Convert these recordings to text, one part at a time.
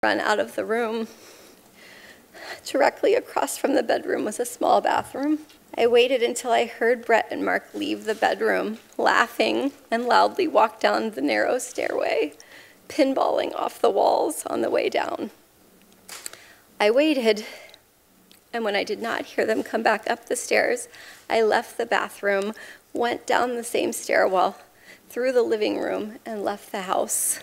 Run out of the room. Directly across from the bedroom was a small bathroom. I waited until I heard Brett and Mark leave the bedroom, laughing, and loudly walk down the narrow stairway, pinballing off the walls on the way down. I waited, and when I did not hear them come back up the stairs, I left the bathroom, went down the same stairwell, through the living room, and left the house.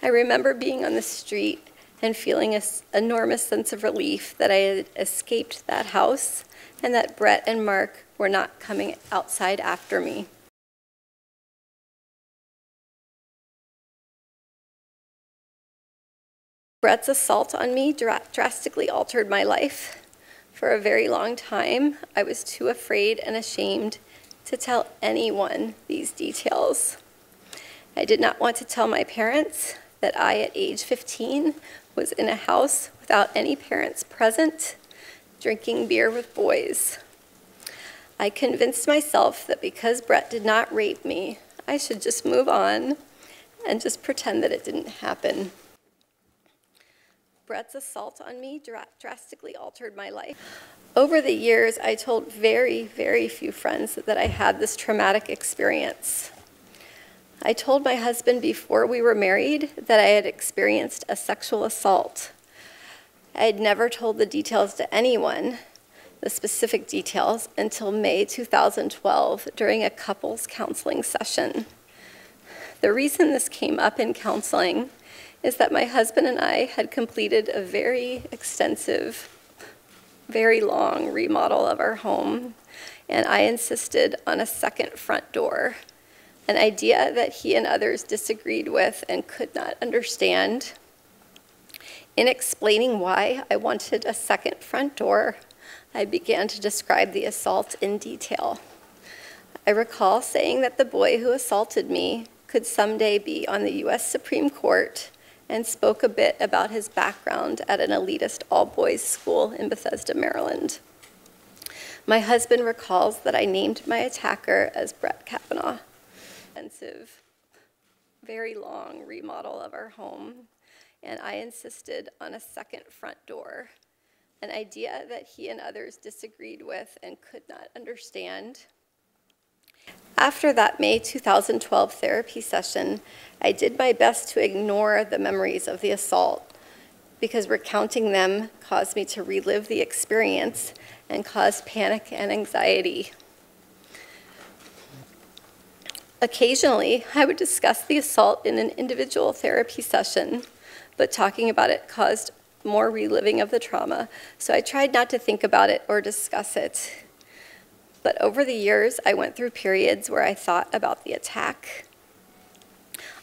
I remember being on the street and feeling an enormous sense of relief that I had escaped that house and that Brett and Mark were not coming outside after me. Brett's assault on me drastically altered my life. For a very long time, I was too afraid and ashamed to tell anyone these details. I did not want to tell my parents that I, at age 15, was in a house without any parents present, drinking beer with boys. I convinced myself that because Brett did not rape me, I should just move on and just pretend that it didn't happen. Brett's assault on me drastically altered my life. Over the years, I told very, very few friends that I had this traumatic experience. I told my husband before we were married that I had experienced a sexual assault. I had never told the details to anyone, the specific details, until May 2012 during a couples counseling session. The reason this came up in counseling is that my husband and I had completed a very extensive, very long remodel of our home, and I insisted on a second front door, an idea that he and others disagreed with and could not understand. In explaining why I wanted a second front door, I began to describe the assault in detail. I recall saying that the boy who assaulted me could someday be on the US Supreme Court, and spoke a bit about his background at an elitist all-boys school in Bethesda, Maryland. My husband recalls that I named my attacker as Brett Kavanaugh. Extensive, very long remodel of our home, and I insisted on a second front door, an idea that he and others disagreed with and could not understand. After that May 2012 therapy session, I did my best to ignore the memories of the assault because recounting them caused me to relive the experience and caused panic and anxiety. Occasionally, I would discuss the assault in an individual therapy session, but talking about it caused more reliving of the trauma, so I tried not to think about it or discuss it. But over the years, I went through periods where I thought about the attack.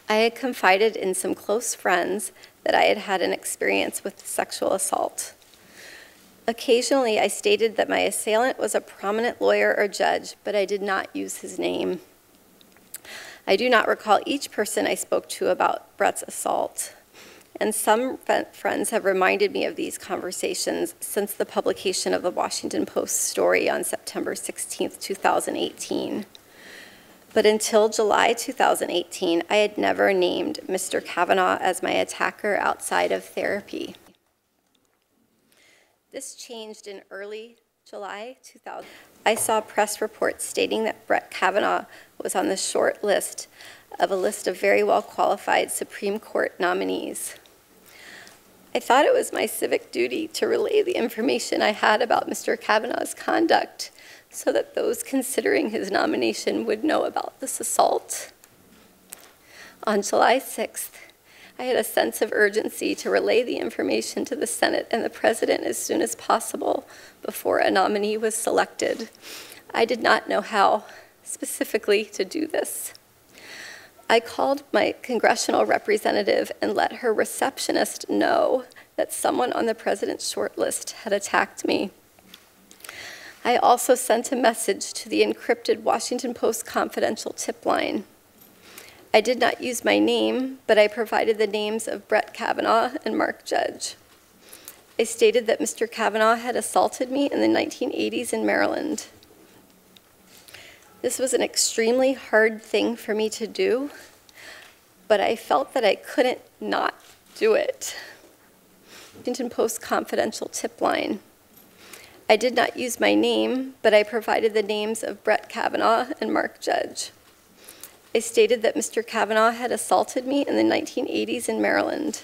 I had confided in some close friends that I had had an experience with sexual assault. Occasionally, I stated that my assailant was a prominent lawyer or judge, but I did not use his name. I do not recall each person I spoke to about Brett's assault, and some friends have reminded me of these conversations since the publication of the Washington Post story on September 16, 2018. But until July 2018, I had never named Mr. Kavanaugh as my attacker outside of therapy. This changed in early July 2000. I saw press reports stating that Brett Kavanaugh was on the short list of a list of very well-qualified Supreme Court nominees. I thought it was my civic duty to relay the information I had about Mr. Kavanaugh's conduct so that those considering his nomination would know about this assault. On July 6th, I had a sense of urgency to relay the information to the Senate and the President as soon as possible before a nominee was selected. I did not know how specifically to do this. I called my congressional representative and let her receptionist know that someone on the President's shortlist had attacked me. I also sent a message to the encrypted Washington Post confidential tip line. I did not use my name, but I provided the names of Brett Kavanaugh and Mark Judge. I stated that Mr. Kavanaugh had assaulted me in the 1980s in Maryland. This was an extremely hard thing for me to do, but I felt that I couldn't not do it. Huffington Post confidential tip line. I did not use my name, but I provided the names of Brett Kavanaugh and Mark Judge. I stated that Mr. Kavanaugh had assaulted me in the 1980s in Maryland.